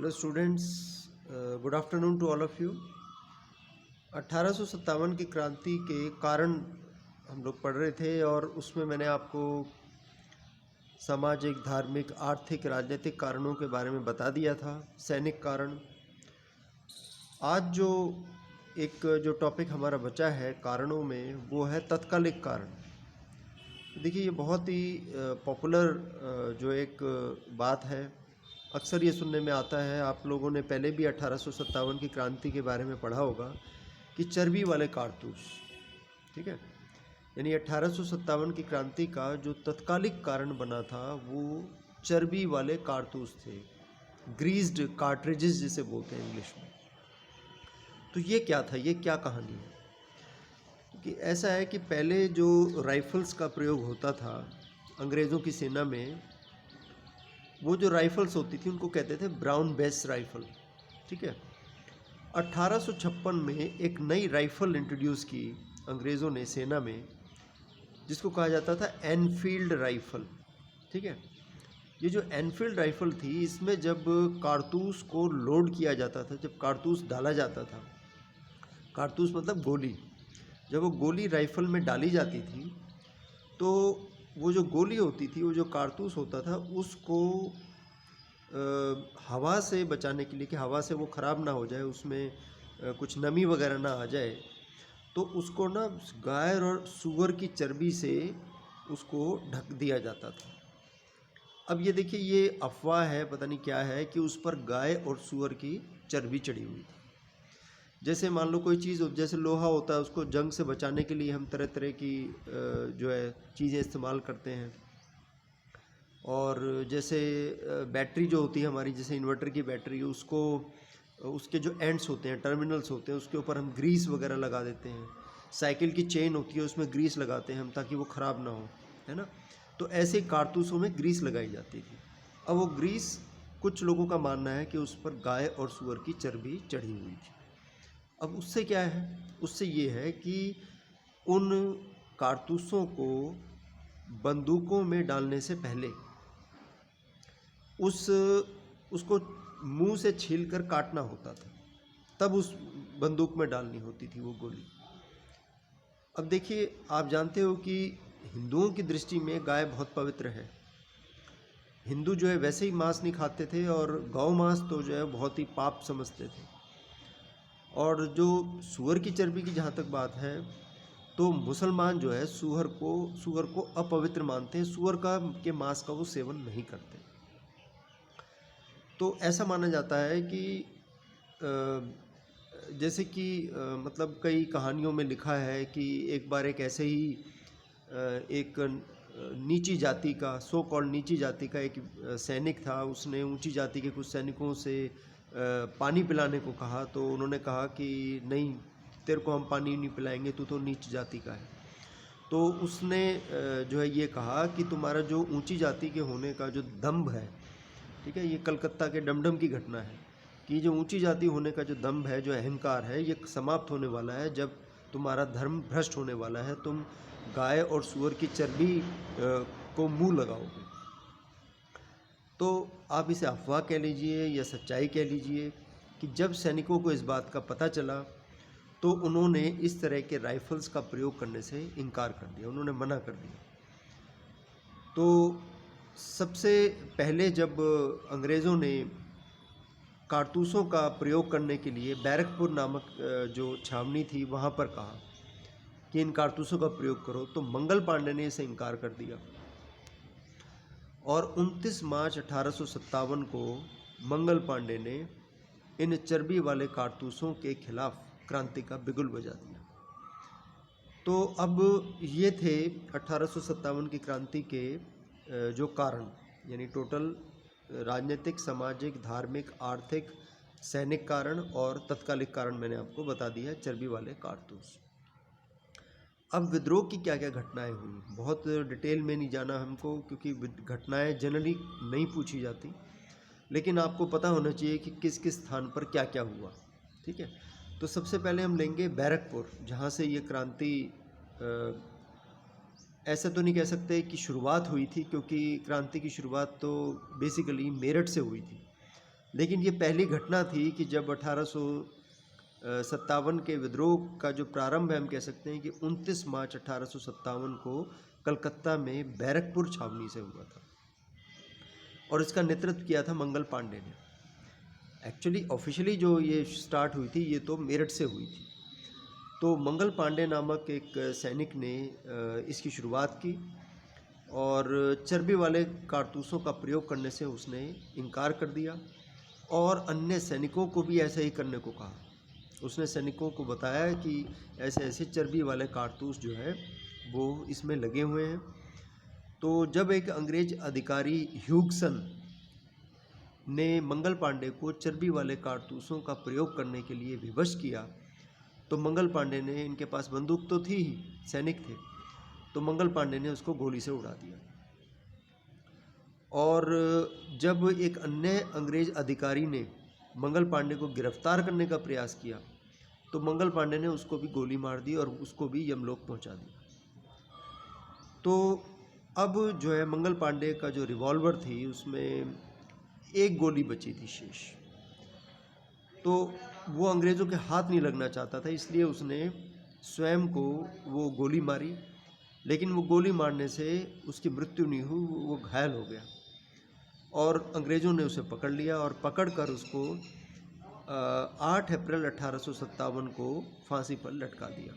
Hello students, good afternoon to all of you. 1857 की क्रांति के कारण हम लोग पढ़ रहे थे और उसमें मैंने आपको सामाजिक, धार्मिक, आर्थिक, राजनीतिक कारणों के बारे में बता दिया था, सैनिक कारण। आज जो टॉपिक हमारा बचा है कारणों में, वो है तत्कालिक कारण। देखिए, ये बहुत ही पॉपुलर जो एक बात है, अक्सर ये सुनने में आता है। आप लोगों ने पहले भी 1857 की क्रांति के बारे में पढ़ा होगा कि चर्बी वाले कारतूस, ठीक है। यानी 1857 की क्रांति का जो तत्कालिक कारण बना था वो चर्बी वाले कारतूस थे, ग्रीस्ड कार्ट्रिजेस जिसे बोलते हैं इंग्लिश में। तो ये क्या था, ये क्या कहानी है? कि ऐसा है कि पहले जो राइफ़ल्स का प्रयोग होता था अंग्रेज़ों की सेना में, वो जो राइफ़ल्स होती थी उनको कहते थे ब्राउन बेस राइफ़ल, ठीक है। 1856 में एक नई राइफ़ल इंट्रोड्यूस की अंग्रेज़ों ने सेना में, जिसको कहा जाता था एनफील्ड राइफ़ल, ठीक है। ये जो एनफील्ड राइफ़ल थी, इसमें जब कारतूस को लोड किया जाता था, जब कारतूस डाला जाता था, कारतूस मतलब गोली, जब वो गोली राइफ़ल में डाली जाती थी तो वो जो गोली होती थी, वो जो कारतूस होता था, उसको हवा से बचाने के लिए, कि हवा से वो ख़राब ना हो जाए, उसमें कुछ नमी वगैरह ना आ जाए, तो उसको ना गाय और सूअर की चर्बी से उसको ढक दिया जाता था। अब ये देखिए, ये अफवाह है, पता नहीं क्या है, कि उस पर गाय और सूअर की चर्बी चढ़ी हुई थी। जैसे मान लो कोई चीज़, जैसे लोहा होता है, उसको जंग से बचाने के लिए हम तरह तरह की जो है चीज़ें इस्तेमाल करते हैं। और जैसे बैटरी जो होती है हमारी, जैसे इन्वर्टर की बैटरी, उसको उसके जो एंड्स होते हैं, टर्मिनल्स होते हैं, उसके ऊपर हम ग्रीस वगैरह लगा देते हैं। साइकिल की चेन होती है, उसमें ग्रीस लगाते हैं हम, ताकि वो ख़राब ना हो, है ना। तो ऐसे कारतूसों में ग्रीस लगाई जाती थी। अब वो ग्रीस, कुछ लोगों का मानना है कि उस पर गाय और सूअर की चर्बी चढ़ी हुई थी। अब उससे क्या है, उससे ये है कि उन कारतूसों को बंदूकों में डालने से पहले उसको मुंह से छीलकर काटना होता था, तब उस बंदूक में डालनी होती थी वो गोली। अब देखिए, आप जानते हो कि हिंदुओं की दृष्टि में गाय बहुत पवित्र है। हिंदू जो है वैसे ही मांस नहीं खाते थे, और गौ मांस तो जो है बहुत ही पाप समझते थे। और जो सूअर की चर्बी की जहाँ तक बात है, तो मुसलमान जो है सूअर को अपवित्र मानते हैं, सूअर के मांस का वो सेवन नहीं करते। तो ऐसा माना जाता है कि जैसे कि मतलब कई कहानियों में लिखा है कि एक बार एक ऐसे ही एक नीची जाति का, सो कॉल्ड नीची जाति का एक सैनिक था। उसने ऊंची जाति के कुछ सैनिकों से पानी पिलाने को कहा, तो उन्होंने कहा कि नहीं, तेरे को हम पानी नहीं पिलाएंगे, तू तो नीच जाति का है। तो उसने जो है ये कहा कि तुम्हारा जो ऊंची जाति के होने का जो दंभ है, ठीक है, ये कलकत्ता के डमडम की घटना है, कि जो ऊंची जाति होने का जो दंभ है, जो अहंकार है, ये समाप्त होने वाला है जब तुम्हारा धर्म भ्रष्ट होने वाला है, तुम गाय और सूअर की चर्बी को मुंह लगाओगे। तो आप इसे अफवाह कह लीजिए या सच्चाई कह लीजिए, कि जब सैनिकों को इस बात का पता चला तो उन्होंने इस तरह के राइफ़ल्स का प्रयोग करने से इनकार कर दिया, उन्होंने मना कर दिया। तो सबसे पहले जब अंग्रेज़ों ने कारतूसों का प्रयोग करने के लिए बैरकपुर नामक जो छावनी थी वहाँ पर कहा कि इन कारतूसों का प्रयोग करो, तो मंगल पांडे ने इसे इनकार कर दिया। और 29 मार्च 1857 को मंगल पांडे ने इन चर्बी वाले कारतूसों के खिलाफ क्रांति का बिगुल बजा दिया। तो अब ये थे 1857 की क्रांति के जो कारण, यानी टोटल राजनीतिक, सामाजिक, धार्मिक, आर्थिक, सैनिक कारण और तत्कालिक कारण मैंने आपको बता दिया, चर्बी वाले कारतूस। अब विद्रोह की क्या क्या घटनाएं हुई, बहुत डिटेल में नहीं जाना हमको, क्योंकि घटनाएं जनरली नहीं पूछी जाती, लेकिन आपको पता होना चाहिए कि किस किस स्थान पर क्या क्या हुआ, ठीक है। तो सबसे पहले हम लेंगे बैरकपुर, जहाँ से ये क्रांति ऐसा तो नहीं कह सकते कि शुरुआत हुई थी, क्योंकि क्रांति की शुरुआत तो बेसिकली मेरठ से हुई थी। लेकिन ये पहली घटना थी कि जब 1857 के विद्रोह का जो प्रारंभ है, हम कह सकते हैं कि 29 मार्च 1857 को कलकत्ता में बैरकपुर छावनी से हुआ था और इसका नेतृत्व किया था मंगल पांडे ने। एक्चुअली ऑफिशियली जो ये स्टार्ट हुई थी ये तो मेरठ से हुई थी। तो मंगल पांडे नामक एक सैनिक ने इसकी शुरुआत की और चर्बी वाले कारतूसों का प्रयोग करने से उसने इनकार कर दिया और अन्य सैनिकों को भी ऐसा ही करने को कहा। उसने सैनिकों को बताया कि ऐसे ऐसे चर्बी वाले कारतूस जो है वो इसमें लगे हुए हैं। तो जब एक अंग्रेज अधिकारी ह्यूगसन ने मंगल पांडे को चर्बी वाले कारतूसों का प्रयोग करने के लिए विवश किया, तो मंगल पांडे ने, इनके पास बंदूक तो थी ही, सैनिक थे, तो मंगल पांडे ने उसको गोली से उड़ा दिया। और जब एक अन्य अंग्रेज अधिकारी ने मंगल पांडे को गिरफ्तार करने का प्रयास किया तो मंगल पांडे ने उसको भी गोली मार दी और उसको भी यमलोक पहुंचा दिया। तो अब जो है मंगल पांडे का जो रिवॉल्वर थी उसमें एक गोली बची थी शेष, तो वो अंग्रेज़ों के हाथ नहीं लगना चाहता था, इसलिए उसने स्वयं को वो गोली मारी। लेकिन वो गोली मारने से उसकी मृत्यु नहीं हुई, वो घायल हो गया और अंग्रेज़ों ने उसे पकड़ लिया और पकड़कर उसको 8 अप्रैल 1857 को फांसी पर लटका दिया।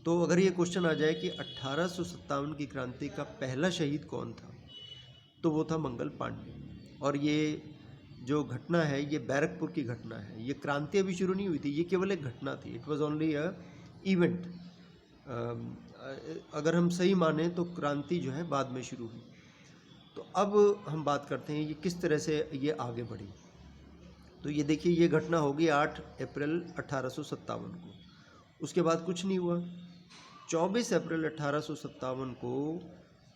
तो अगर ये क्वेश्चन आ जाए कि 1857 की क्रांति का पहला शहीद कौन था, तो वो था मंगल पांडे। और ये जो घटना है ये बैरकपुर की घटना है। ये क्रांति अभी शुरू नहीं हुई थी, ये केवल एक घटना थी। It was only a event. अगर हम सही माने तो क्रांति जो है बाद में शुरू हुई। तो अब हम बात करते हैं ये किस तरह से ये आगे बढ़ी। तो ये देखिए, ये घटना होगी 8 अप्रैल 1857 को। उसके बाद कुछ नहीं हुआ। 24 अप्रैल 1857 को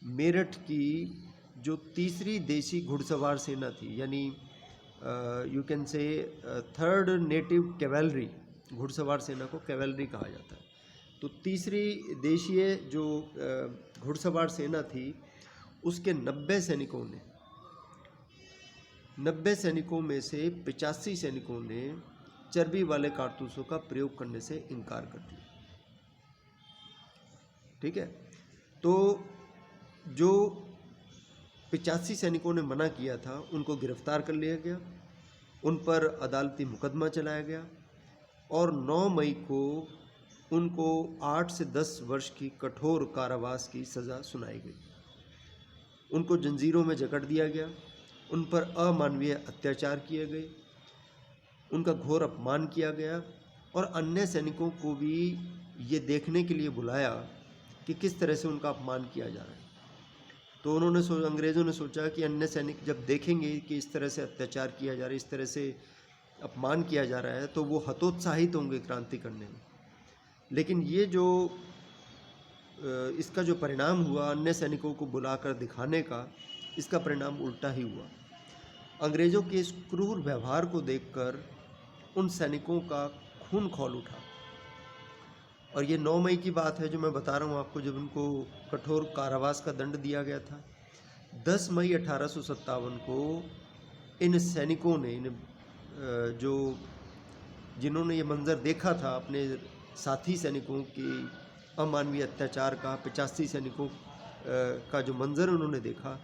मेरठ की जो तीसरी देसी घुड़सवार सेना थी, यानी you can say third native cavalry, घुड़सवार सेना को कैवेलरी कहा जाता है। तो तीसरी देशीय जो घुड़सवार सेना थी उसके 90 सैनिकों में से 85 सैनिकों ने चर्बी वाले कारतूसों का प्रयोग करने से इनकार कर दिया। ठीक है, तो जो 85 सैनिकों ने मना किया था उनको गिरफ्तार कर लिया गया, उन पर अदालती मुकदमा चलाया गया और 9 मई को उनको 8 से 10 वर्ष की कठोर कारावास की सज़ा सुनाई गई। उनको जंजीरों में जकड़ दिया गया, उन पर अमानवीय अत्याचार किए गए, उनका घोर अपमान किया गया और अन्य सैनिकों को भी ये देखने के लिए बुलाया कि किस तरह से उनका अपमान किया जा रहा है। तो अंग्रेज़ों ने सोचा कि अन्य सैनिक जब देखेंगे कि इस तरह से अत्याचार किया जा रहा है, इस तरह से अपमान किया जा रहा है, तो वो हतोत्साहित होंगे क्रांति करने में। लेकिन ये जो इसका जो परिणाम हुआ अन्य सैनिकों को बुलाकर दिखाने का, इसका परिणाम उल्टा ही हुआ। अंग्रेज़ों के इस क्रूर व्यवहार को देखकर उन सैनिकों का खून खौल उठा। और ये 9 मई की बात है जो मैं बता रहा हूँ आपको, जब उनको कठोर कारावास का दंड दिया गया था। 10 मई 1857 को इन सैनिकों ने, जिन्होंने ये मंज़र देखा था अपने साथी सैनिकों की अमानवीय अत्याचार का, 85 सैनिकों का जो मंज़र उन्होंने देखा,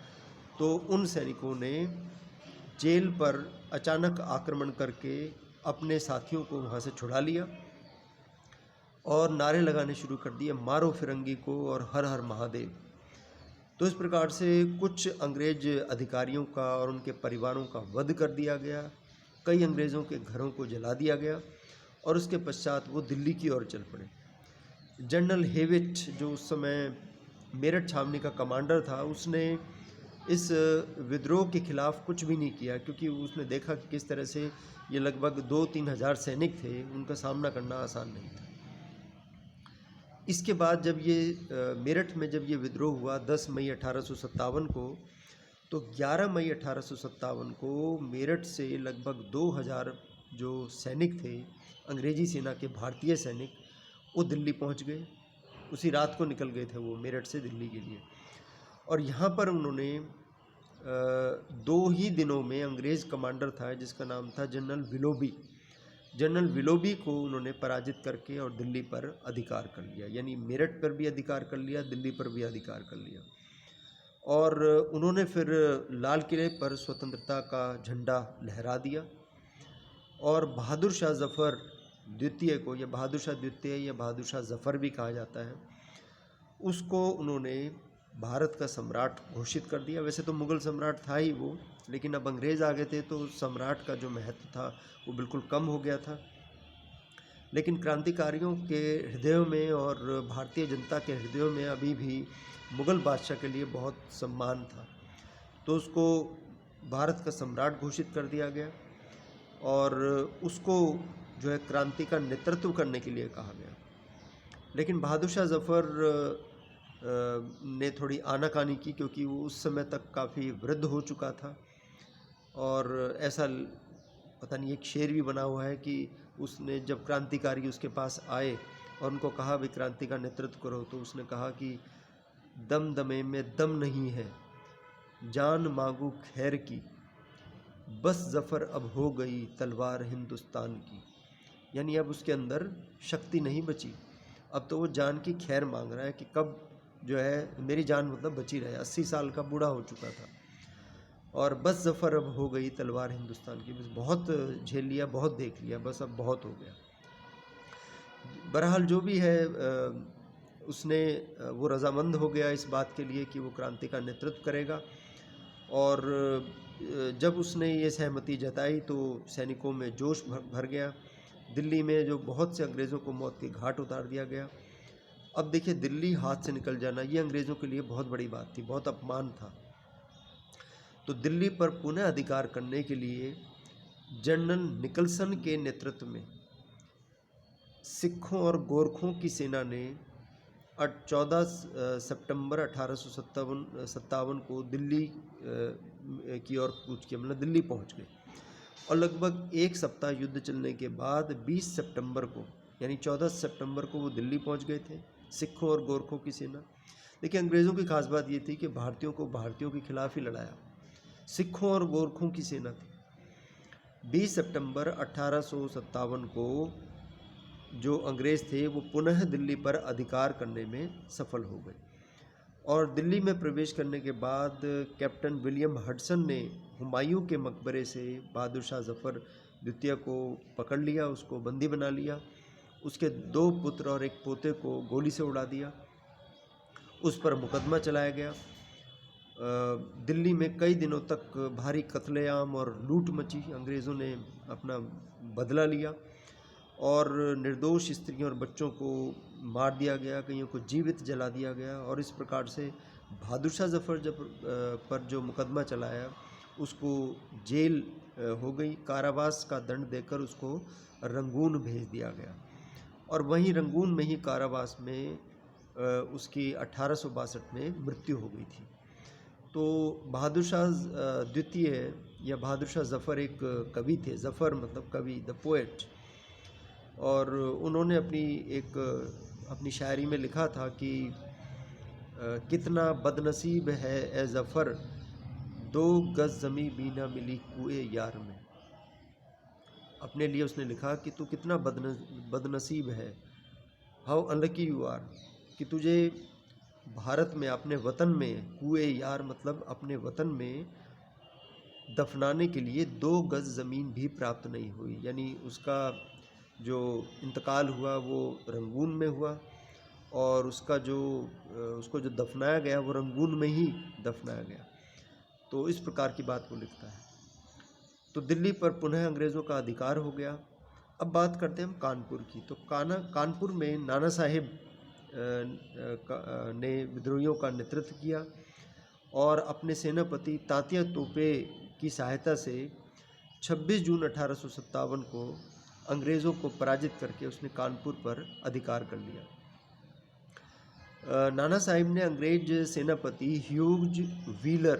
तो उन सैनिकों ने जेल पर अचानक आक्रमण करके अपने साथियों को वहाँ से छुड़ा लिया और नारे लगाने शुरू कर दिए, मारो फिरंगी को और हर हर महादेव। तो इस प्रकार से कुछ अंग्रेज अधिकारियों का और उनके परिवारों का वध कर दिया गया, कई अंग्रेज़ों के घरों को जला दिया गया और उसके पश्चात वो दिल्ली की ओर चल पड़े। जनरल हेविट, जो उस समय मेरठ छावनी का कमांडर था, उसने इस विद्रोह के खिलाफ कुछ भी नहीं किया, क्योंकि उसने देखा कि किस तरह से ये लगभग 2-3 हज़ार सैनिक थे, उनका सामना करना आसान नहीं था। इसके बाद जब ये मेरठ में जब ये विद्रोह हुआ 10 मई 1857 को, तो 11 मई 1857 को मेरठ से लगभग 2000 जो सैनिक थे अंग्रेजी सेना के, भारतीय सैनिक, वो दिल्ली पहुंच गए। उसी रात को निकल गए थे वो मेरठ से दिल्ली के लिए। और यहाँ पर उन्होंने 2 ही दिनों में अंग्रेज़ कमांडर था जिसका नाम था जनरल विलोबी। जनरल विलोबी को उन्होंने पराजित करके और दिल्ली पर अधिकार कर लिया, यानी मेरठ पर भी अधिकार कर लिया, दिल्ली पर भी अधिकार कर लिया। और उन्होंने फिर लाल किले पर स्वतंत्रता का झंडा लहरा दिया और बहादुर शाह ज़फ़र द्वितीय को, या बहादुर शाह द्वितीय या बहादुर शाह ज़फ़र भी कहा जाता है, उसको उन्होंने भारत का सम्राट घोषित कर दिया। वैसे तो मुग़ल सम्राट था ही वो, लेकिन अब अंग्रेज़ आ गए थे तो सम्राट का जो महत्व था वो बिल्कुल कम हो गया था। लेकिन क्रांतिकारियों के हृदयों में और भारतीय जनता के हृदयों में अभी भी मुग़ल बादशाह के लिए बहुत सम्मान था, तो उसको भारत का सम्राट घोषित कर दिया गया और उसको जो है क्रांति का नेतृत्व करने के लिए कहा गया। लेकिन बहादुर शाह ज़फ़र ने थोड़ी आनाकानी की, क्योंकि वो उस समय तक काफ़ी वृद्ध हो चुका था। और ऐसा पता नहीं, एक शेर भी बना हुआ है कि उसने, जब क्रांतिकारी उसके पास आए और उनको कहा भी क्रांति का नेतृत्व करो, तो उसने कहा कि दम दमे में दम नहीं है, जान मांगू खैर की, बस ज़फ़र अब हो गई तलवार हिंदुस्तान की। यानी अब उसके अंदर शक्ति नहीं बची, अब तो वो जान की खैर मांग रहा है कि कब जो है मेरी जान मतलब बची रहे। 80 साल का बूढ़ा हो चुका था और बस ज़फ़र अब हो गई तलवार हिंदुस्तान की, बस बहुत झेल लिया, बहुत देख लिया, बस अब बहुत हो गया। बहरहाल जो भी है, उसने वो रज़ामंद हो गया इस बात के लिए कि वो क्रांति का नेतृत्व करेगा। और जब उसने ये सहमति जताई तो सैनिकों में जोश भर गया। दिल्ली में जो बहुत से अंग्रेज़ों को मौत के घाट उतार दिया गया। अब देखिए, दिल्ली हाथ से निकल जाना ये अंग्रेज़ों के लिए बहुत बड़ी बात थी, बहुत अपमान था। तो दिल्ली पर पुनः अधिकार करने के लिए जनरल निकलसन के नेतृत्व में सिखों और गोरखों की सेना ने 14 सितंबर 1857 को दिल्ली की ओर कूच किया, मतलब दिल्ली पहुंच गए। और लगभग एक सप्ताह युद्ध चलने के बाद 20 सितंबर को, यानी 14 सितंबर को वो दिल्ली पहुंच गए थे, सिखों और गोरखों की सेना। देखिए, अंग्रेज़ों की खास बात ये थी कि भारतीयों को भारतीयों के खिलाफ ही लड़ाया। सिखों और गोरखों की सेना थी। 20 सितंबर 1857 को जो अंग्रेज़ थे वो पुनः दिल्ली पर अधिकार करने में सफल हो गए। और दिल्ली में प्रवेश करने के बाद कैप्टन विलियम हडसन ने हुमायूं के मकबरे से बहादुर शाह ज़फ़र द्वितीय को पकड़ लिया, उसको बंदी बना लिया। उसके 2 पुत्र और 1 पोते को गोली से उड़ा दिया। उस पर मुकदमा चलाया गया। दिल्ली में कई दिनों तक भारी कत्लेआम और लूट मची। अंग्रेज़ों ने अपना बदला लिया और निर्दोष स्त्रियों और बच्चों को मार दिया गया, कईयों को जीवित जला दिया गया। और इस प्रकार से बहादुर शाह ज़फ़र पर जो मुकदमा चलाया उसको जेल हो गई, कारावास का दंड देकर उसको रंगून भेज दिया गया। और वहीं रंगून में ही कारावास में उसकी 1862 में मृत्यु हो गई थी। तो बहादुर शाह द्वितीय या बहादुर शाह ज़फ़र एक कवि थे। ज़फ़र मतलब कवि, द पोएट। और उन्होंने अपनी शायरी में लिखा था कि कितना बदनसीब है ए ज़फ़र, 2 गज़ ज़मी भी ना मिली कुए यार में। अपने लिए उसने लिखा कि तू कितना बदनसीब है, हाउ अनलकी यू आर, कि तुझे भारत में, अपने वतन में, कुए यार मतलब अपने वतन में दफनाने के लिए 2 गज़ ज़मीन भी प्राप्त नहीं हुई। यानी उसका जो इंतकाल हुआ वो रंगून में हुआ और उसको जो दफनाया गया वो रंगून में ही दफनाया गया। तो इस प्रकार की बात वो लिखता है। तो दिल्ली पर पुनः अंग्रेज़ों का अधिकार हो गया। अब बात करते हैं हम कानपुर की। तो कानपुर में नाना साहेब ने विद्रोहियों का नेतृत्व किया और अपने सेनापति तात्या तोपे की सहायता से 26 जून 1857 को अंग्रेज़ों को पराजित करके उसने कानपुर पर अधिकार कर लिया। नाना साहिब ने अंग्रेज सेनापति ह्यूज व्हीलर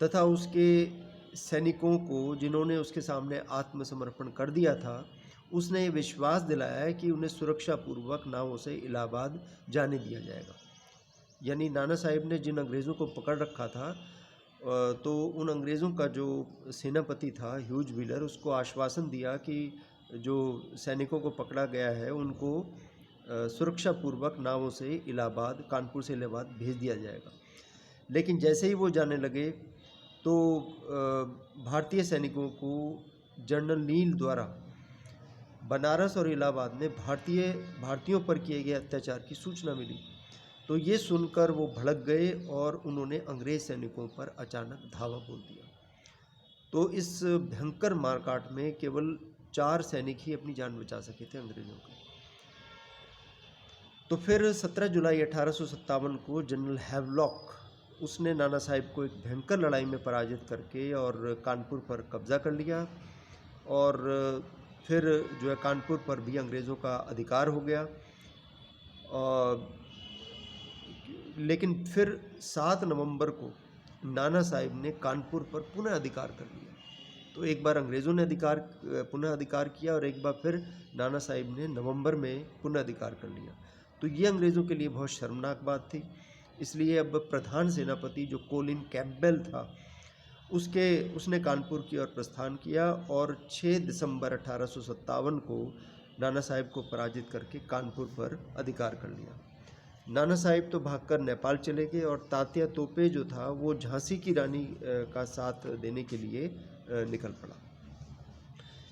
तथा उसके सैनिकों को, जिन्होंने उसके सामने आत्मसमर्पण कर दिया था, उसने विश्वास दिलाया है कि उन्हें सुरक्षापूर्वक नावों से इलाहाबाद जाने दिया जाएगा। यानी नाना साहिब ने जिन अंग्रेज़ों को पकड़ रखा था तो उन अंग्रेज़ों का जो सेनापति था ह्यूज व्हीलर, उसको आश्वासन दिया कि जो सैनिकों को पकड़ा गया है उनको सुरक्षापूर्वक नावों से इलाहाबाद, कानपुर से इलाहाबाद भेज दिया जाएगा। लेकिन जैसे ही वो जाने लगे तो भारतीय सैनिकों को जनरल नील द्वारा बनारस और इलाहाबाद में भारतीयों पर किए गए अत्याचार की सूचना मिली। तो ये सुनकर वो भड़क गए और उन्होंने अंग्रेज सैनिकों पर अचानक धावा बोल दिया। तो इस भयंकर मारकाट में केवल 4 सैनिक ही अपनी जान बचा सके थे अंग्रेजों के। तो फिर 17 जुलाई 1857 को जनरल हैवलॉक, उसने नाना साहिब को एक भयंकर लड़ाई में पराजित करके और कानपुर पर कब्जा कर लिया। और फिर जो है कानपुर पर भी अंग्रेज़ों का अधिकार हो गया। लेकिन फिर 7 नवंबर को नाना साहिब ने कानपुर पर पुनः अधिकार कर लिया। तो एक बार अंग्रेज़ों ने पुनः अधिकार किया और एक बार फिर नाना साहिब ने नवंबर में पुनः अधिकार कर लिया। तो ये अंग्रेज़ों के लिए बहुत शर्मनाक बात थी। इसलिए अब प्रधान सेनापति जो कोलिन कैम्पबेल था, उसने कानपुर की ओर प्रस्थान किया और 6 दिसंबर 1857 को नाना साहिब को पराजित करके कानपुर पर अधिकार कर लिया। नाना साहिब तो भागकर नेपाल चले गए और तात्या तोपे जो था वो झांसी की रानी का साथ देने के लिए निकल पड़ा।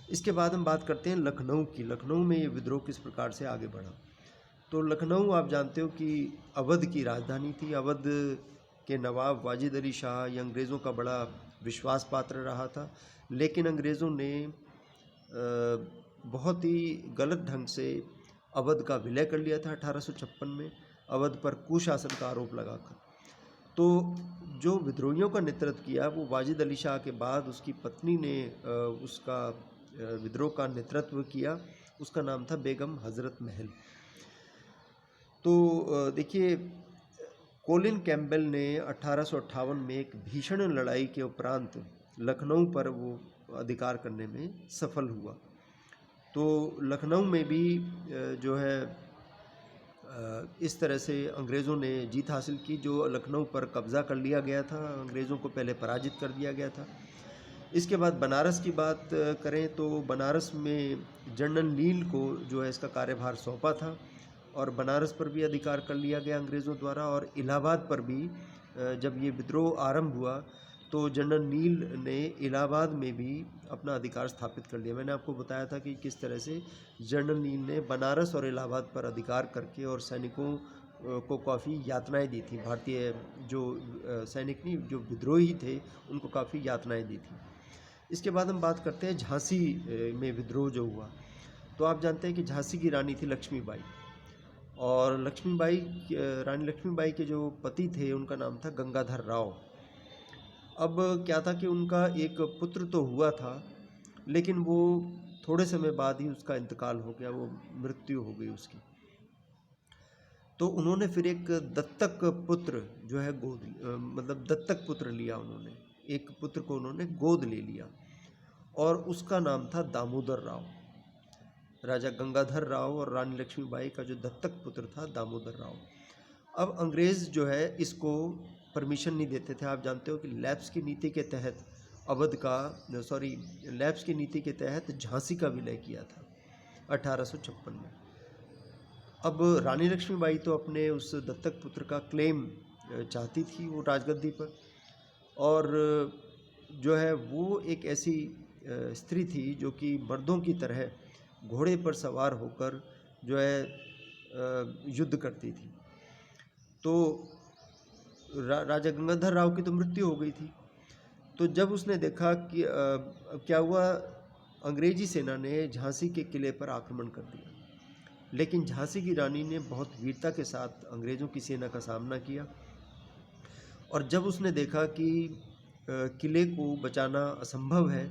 इसके बाद हम बात करते हैं लखनऊ की। लखनऊ में ये विद्रोह किस प्रकार से आगे बढ़ा। तो लखनऊ आप जानते हो कि अवध की राजधानी थी। अवध के नवाब वाजिद अली शाह ये अंग्रेज़ों का बड़ा विश्वास पात्र रहा था। लेकिन अंग्रेज़ों ने बहुत ही गलत ढंग से अवध का विलय कर लिया था 1856 में, अवध पर कुशासन का आरोप लगाकर। तो जो विद्रोहियों का नेतृत्व किया वो वाजिद अली शाह के बाद उसकी पत्नी ने उसका विद्रोह का नेतृत्व किया। उसका नाम था बेगम हज़रत महल। तो देखिए, कोलिन कैम्पबेल ने 1858 में एक भीषण लड़ाई के उपरांत लखनऊ पर वो अधिकार करने में सफल हुआ। तो लखनऊ में भी जो है इस तरह से अंग्रेज़ों ने जीत हासिल की। जो लखनऊ पर कब्ज़ा कर लिया गया था, अंग्रेज़ों को पहले पराजित कर दिया गया था। इसके बाद बनारस की बात करें तो बनारस में जनरल नील को जो है इसका कार्यभार सौंपा था और बनारस पर भी अधिकार कर लिया गया अंग्रेज़ों द्वारा। और इलाहाबाद पर भी जब ये विद्रोह आरंभ हुआ तो जनरल नील ने इलाहाबाद में भी अपना अधिकार स्थापित कर लिया। मैंने आपको बताया था कि किस तरह से जनरल नील ने बनारस और इलाहाबाद पर अधिकार करके और सैनिकों को काफ़ी यातनाएं दी थी। भारतीय जो सैनिक नहीं, जो विद्रोही थे, उनको काफ़ी यातनाएं दी थी। इसके बाद हम बात करते हैं झांसी में विद्रोह जो हुआ। तो आप जानते हैं कि झांसी की रानी थी लक्ष्मीबाई, और रानी लक्ष्मीबाई के जो पति थे उनका नाम था गंगाधर राव। अब क्या था कि उनका एक पुत्र तो हुआ था, लेकिन वो थोड़े समय बाद ही उसका इंतकाल हो गया, वो मृत्यु हो गई उसकी। तो उन्होंने फिर एक दत्तक पुत्र जो है दत्तक पुत्र लिया। उन्होंने एक पुत्र को उन्होंने गोद ले लिया और उसका नाम था दामोदर राव। राजा गंगाधर राव और रानी लक्ष्मीबाई का जो दत्तक पुत्र था दामोदर राव। अब अंग्रेज़ जो है इसको परमिशन नहीं देते थे। आप जानते हो कि लैप्स की नीति के तहत लैप्स की नीति के तहत झांसी का विलय किया था 1856 में। अब रानी लक्ष्मीबाई तो अपने उस दत्तक पुत्र का क्लेम चाहती थी वो राजगद्दी पर, और जो है वो एक ऐसी स्त्री थी जो कि मर्दों की तरह घोड़े पर सवार होकर जो है युद्ध करती थी। तो राजा गंगाधर राव की तो मृत्यु हो गई थी। तो जब उसने देखा कि क्या हुआ, अंग्रेजी सेना ने झांसी के किले पर आक्रमण कर दिया, लेकिन झांसी की रानी ने बहुत वीरता के साथ अंग्रेज़ों की सेना का सामना किया। और जब उसने देखा कि किले को बचाना असंभव है,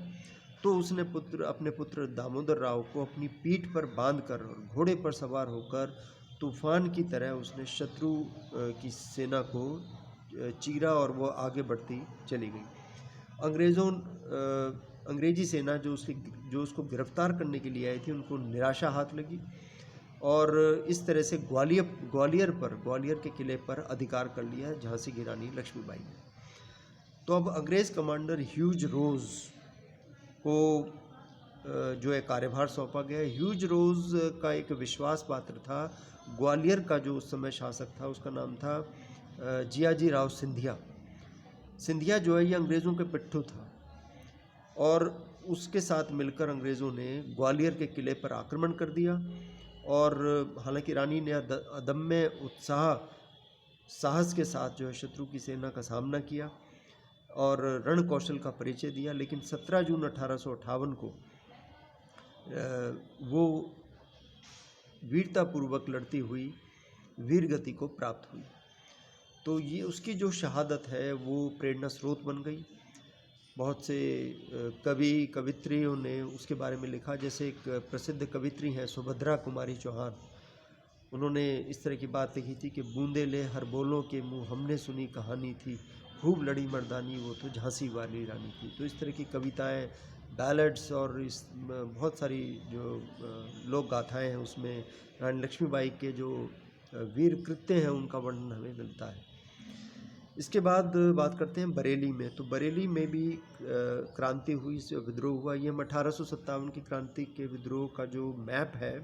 तो उसने अपने पुत्र दामोदर राव को अपनी पीठ पर बांधकर और घोड़े पर सवार होकर तूफान की तरह उसने शत्रु की सेना को चीरा और वो आगे बढ़ती चली गई। अंग्रेजी सेना जो उसको गिरफ्तार करने के लिए आई थी, उनको निराशा हाथ लगी और इस तरह से ग्वालियर के किले पर अधिकार कर लिया झांसी की रानी लक्ष्मीबाई ने। तो अब अंग्रेज़ कमांडर ह्यूज रोज़ को जो है कार्यभार सौंपा गया। ह्यूज रोज़ का एक विश्वास पात्र था ग्वालियर का जो उस समय शासक था, उसका नाम था जियाजी राव सिंधिया। सिंधिया जो है ये अंग्रेज़ों के पिट्ठू था और उसके साथ मिलकर अंग्रेज़ों ने ग्वालियर के किले पर आक्रमण कर दिया। और हालांकि रानी ने अदम्य उत्साह साहस के साथ जो है शत्रु की सेना का सामना किया और रण कौशल का परिचय दिया, लेकिन 17 जून 1858 को वो वीरतापूर्वक लड़ती हुई वीरगति को प्राप्त हुई। तो ये उसकी जो शहादत है वो प्रेरणा स्रोत बन गई। बहुत से कवि कवित्रियों ने उसके बारे में लिखा, जैसे एक प्रसिद्ध कवित्री हैं सुभद्रा कुमारी चौहान। उन्होंने इस तरह की बात लिखी थी कि बूंदे ले हर बोलों के मुँह, हमने सुनी कहानी थी, खूब लड़ी मर्दानी वो तो झांसी वाली रानी थी। तो इस तरह की कविताएं, बैलेड्स और इस बहुत सारी जो लोक गाथाएँ हैं उसमें रानी लक्ष्मीबाई के जो वीर कृत्य हैं उनका वर्णन हमें मिलता है। इसके बाद बात करते हैं बरेली में। तो बरेली में भी क्रांति हुई, से विद्रोह हुआ। ये हम 1857 की क्रांति के विद्रोह का जो मैप है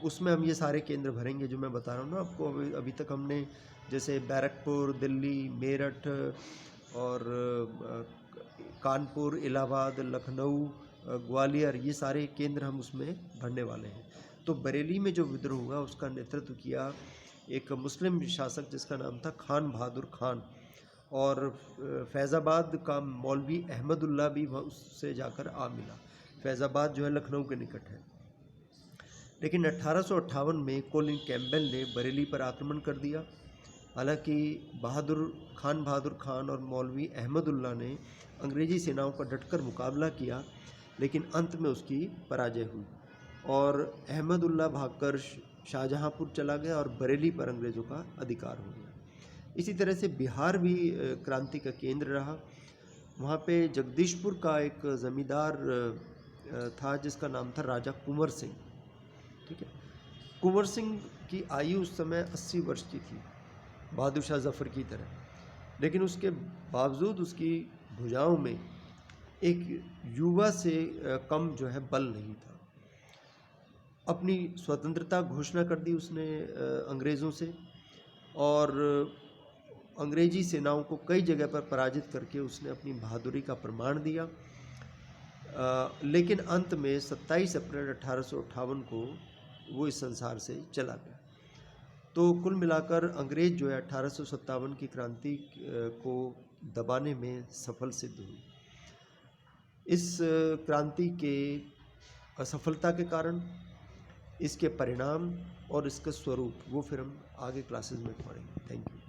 उसमें हम ये सारे केंद्र भरेंगे जो मैं बता रहा हूँ ना आपको। अभी तक हमने जैसे बैरकपुर, दिल्ली, मेरठ और कानपुर, इलाहाबाद, लखनऊ, ग्वालियर, ये सारे केंद्र हम उसमें भरने वाले हैं। तो बरेली में जो विद्रोह हुआ उसका नेतृत्व किया एक मुस्लिम शासक जिसका नाम था खान बहादुर खान, और फैज़ाबाद का मौलवी अहमदुल्ला भी उससे जाकर आ मिला। फैज़ाबाद जो है लखनऊ के निकट है। लेकिन 1858 में कोलिन कैम्पबेल ने बरेली पर आक्रमण कर दिया। हालांकि खान बहादुर खान और मौलवी अहमदुल्ला ने अंग्रेज़ी सेनाओं का डटकर मुकाबला किया, लेकिन अंत में उसकी पराजय हुई और अहमदुल्ला भागकर शाहजहांपुर चला गया और बरेली पर अंग्रेज़ों का अधिकार हो गया। इसी तरह से बिहार भी क्रांति का केंद्र रहा। वहाँ पे जगदीशपुर का एक ज़मींदार था जिसका नाम था राजा कुंवर सिंह। ठीक है, कुंवर सिंह की आयु उस समय 80 वर्ष की थी, बहादुर शाह जफ़र की तरह, लेकिन उसके बावजूद उसकी भुजाओं में एक युवा से कम जो है बल नहीं था। अपनी स्वतंत्रता घोषणा कर दी उसने अंग्रेज़ों से और अंग्रेजी सेनाओं को कई जगह पर पराजित करके उसने अपनी बहादुरी का प्रमाण दिया। लेकिन अंत में 27 अप्रैल 1858 को वो इस संसार से चला गया। तो कुल मिलाकर अंग्रेज़ जो है 1857 की क्रांति को दबाने में सफल सिद्ध हुई। इस क्रांति के असफलता के कारण, इसके परिणाम और इसका स्वरूप वो फिर हम आगे क्लासेस में पढ़ेंगे। Thank you.